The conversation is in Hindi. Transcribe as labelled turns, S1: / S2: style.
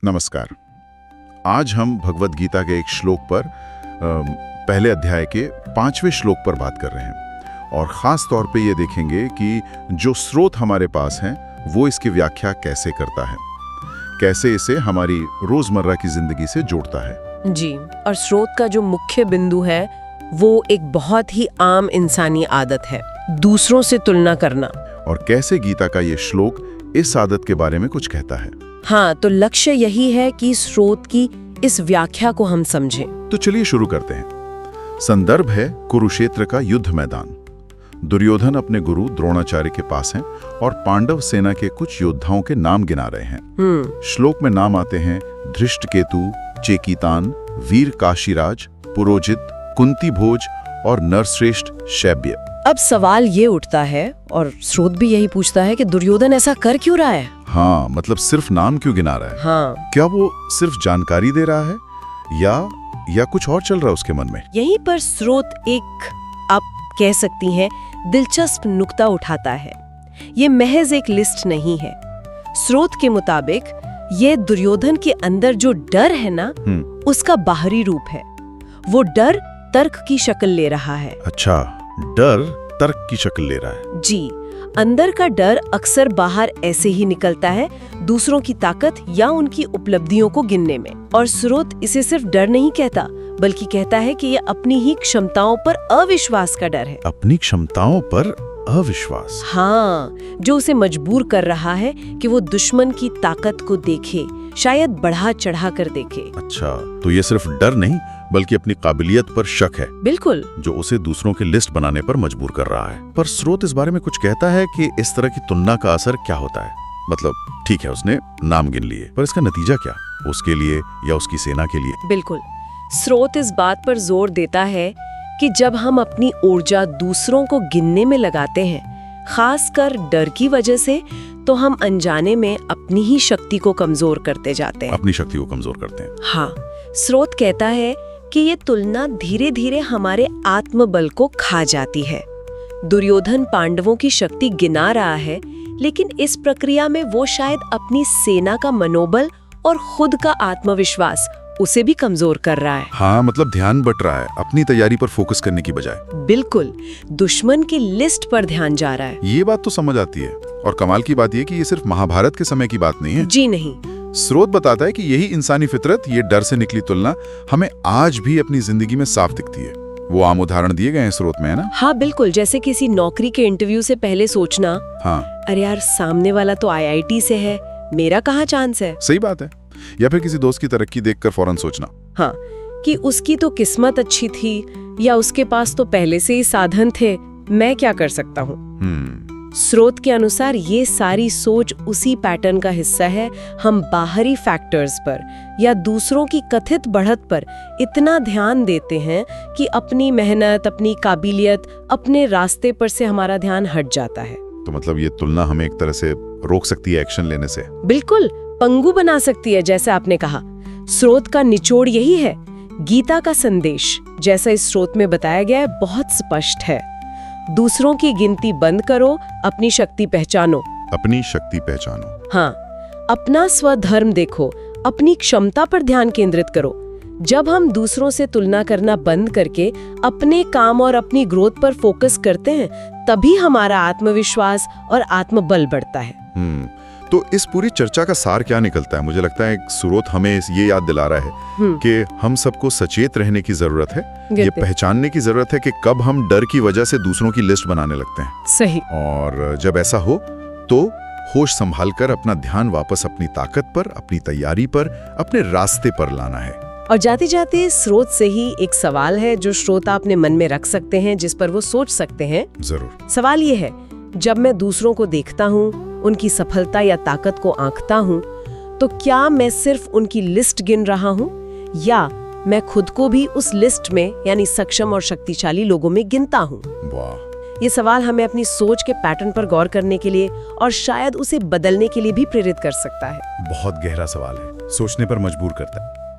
S1: नमस्कार। आज हम भगवत गीता के एक श्लोक पर पहले अध्याय के 5वें श्लोक पर बात कर रहे हैं और ख़ास तौर पे ये देखेंगे कि जो स्रोत हमारे पास हैं वो इसकी व्याख्या कैसे करता है, कैसे इसे हमारी रोज़मर्रा की ज़िंदगी से जोड़ता है।
S2: जी, और स्रोत का जो मुख्य बिंदु है वो एक बहुत ही आम इंसानी आदत है, दूसरों से तुलना करना।
S1: और कैसे गीता का ये श्लोक इस आदत के बारे में कुछ कहता है।
S2: हाँ, तो लक्ष्य यही है कि स्रोत की इस व्याख्या को हम समझें।
S1: तो चलिए शुरू करते हैं। संदर्भ है कुरुक्षेत्र का युद्ध मैदान। दुर्योधन अपने गुरु द्रोणाचार्य के पास हैं और पांडव सेना के कुछ योद्धाओं के नाम गिना रहे हैं। श्लोक में नाम आते हैं धृष्टकेतु, चेकितान, वीर काशीराज, पुरोजित, कुंती भोज और नरश्रेष्ठ शैब्य।
S2: अब सवाल ये उठता है और स्रोत भी यही पूछता है कि दुर्योधन ऐसा कर क्यों रहा है।
S1: हाँ, मतलब सिर्फ नाम क्यों गिना रहा है।
S2: हाँ,
S1: क्या वो सिर्फ जानकारी दे रहा है या कुछ और चल रहा है उसके मन में।
S2: यहीं पर स्रोत एक, आप कह सकती हैं, दिलचस्प नुक्ता उठाता है। ये महज एक लिस्ट नहीं है। स्रोत के मुताबिक ये दुर्योधन के अंदर जो डर है ना, उसका बाहरी रूप है। वो डर तर्क की शक्ल ले रहा है।
S1: अच्छा, डर तर्क की शक्ल ले रहा है।
S2: जी, अंदर का डर अक्सर बाहर ऐसे ही निकलता है, दूसरों की ताकत या उनकी उपलब्धियों को गिनने में। और स्रोत इसे सिर्फ डर नहीं कहता, बल्कि कहता है कि यह अपनी ही क्षमताओं पर अविश्वास का डर है।
S1: अपनी क्षमताओं पर अविश्वास।
S2: हाँ, जो उसे मजबूर कर रहा है कि वो दुश्मन की ताकत को देखे, शायद बढ़ा चढ़ा कर देखे।
S1: अच्छा, तो ये सिर्फ डर नहीं बल्कि अपनी काबिलियत पर शक है।
S2: बिल्कुल,
S1: जो उसे दूसरों की लिस्ट बनाने पर मजबूर कर रहा है। पर स्रोत इस बारे में कुछ कहता है कि इस तरह की तुलना का असर क्या होता है। मतलब ठीक है, उसने नाम गिन लिए, पर इसका नतीजा क्या, उसके लिए या उसकी सेना के लिए।
S2: बिल्कुल, स्रोत इस बात पर जोर देता है कि जब हम अपनी ऊर्जा दूसरों को गिनने में लगाते हैं, खासकर डर की वजह से, तो हम अनजाने में अपनी ही शक्ति को कमजोर करते जाते हैं।
S1: अपनी शक्ति को कमजोर करते हैं।
S2: हाँ, स्रोत कहता है कि ये तुलना धीरे धीरे हमारे आत्मबल को खा जाती है। दुर्योधन पांडवों की शक्ति गिना रहा है, लेकिन इस प्रक्रिया में वो शायद अपनी सेना का मनोबल और खुद का आत्मविश्वास उसे भी कमजोर कर रहा है।
S1: हाँ, मतलब ध्यान बट रहा है, अपनी तैयारी पर फोकस करने की बजाय।
S2: बिल्कुल, दुश्मन की लिस्ट पर ध्यान जा रहा है।
S1: ये बात तो समझ आती है। और कमाल की बात ये कि ये सिर्फ महाभारत के समय की बात नहीं है।
S2: जी नहीं,
S1: स्रोत बताता है कि यही इंसानी फितरत, ये डर से निकली तुलना हमें आज भी अपनी जिंदगी में साफ दिखती है। वो आम उदाहरण दिए गए हैं स्रोत में, है ना।
S2: हाँ बिल्कुल, जैसे किसी नौकरी के इंटरव्यू से पहले सोचना,
S1: हाँ,
S2: अरे यार सामने वाला तो IIT से है, मेरा कहाँ चांस है।
S1: सही बात है। या फिर किसी दोस्त की तरक्की देखकर फौरन सोचना,
S2: हाँ, कि उसकी तो किस्मत अच्छी थी या उसके पास तो पहले से ही साधन थे, मैं क्या कर सकता हूँ। स्रोत के अनुसार ये सारी सोच उसी पैटर्न का हिस्सा है। हम बाहरी फैक्टर्स पर या दूसरों की कथित बढ़त पर इतना ध्यान देते हैं कि अपनी मेहनत, अपनी काबिलियत, अपने रास्ते पर से हमारा ध्यान हट जाता है।
S1: तो मतलब ये तुलना हमें एक तरह से रोक सकती है एक्शन लेने से।
S2: बिल्कुल, पंगु बना सकती है, जैसे आपने कहा। स्रोत का निचोड़ यही है। गीता का संदेश, जैसा इस स्रोत में बताया गया है, बहुत स्पष्ट है। दूसरों की गिनती बंद करो, अपनी शक्ति पहचानो।
S1: अपनी शक्ति पहचानो।
S2: हाँ, अपना स्वधर्म देखो, अपनी क्षमता पर ध्यान केंद्रित करो। जब हम दूसरों से तुलना करना बंद करके अपने काम और अपनी ग्रोथ पर फोकस करते हैं, तभी हमारा आत्मविश्वास और आत्मबल बढ़ता है।
S1: तो इस पूरी चर्चा का सार क्या निकलता है? मुझे लगता है स्रोत हमें ये याद दिला रहा है कि हम सबको सचेत रहने की जरूरत है। ये पहचानने की जरूरत है कि कब हम डर की वजह से दूसरों की लिस्ट बनाने लगते हैं।
S2: सही।
S1: और जब ऐसा हो तो होश संभाल कर अपना ध्यान वापस अपनी ताकत पर, अपनी तैयारी पर, अपने रास्ते पर लाना है।
S2: और जाते जाते स्रोत से ही एक सवाल है जो श्रोता अपने मन में रख सकते हैं, जिस पर वो सोच सकते हैं।
S1: जरूर।
S2: सवाल ये है, जब मैं दूसरों को देखता हूँ, उनकी सफलता या ताकत को आंकता हूँ, तो क्या मैं सिर्फ उनकी लिस्ट गिन रहा हूँ या मैं खुद को भी उस लिस्ट में, यानी सक्षम और शक्तिशाली लोगों में गिनता हूँ?
S1: वाह।
S2: ये सवाल हमें अपनी सोच के पैटर्न पर गौर करने के लिए और शायद उसे बदलने के लिए भी प्रेरित कर सकता है।
S1: बहुत गहरा सवाल है, सोचने पर मजबूर करता है।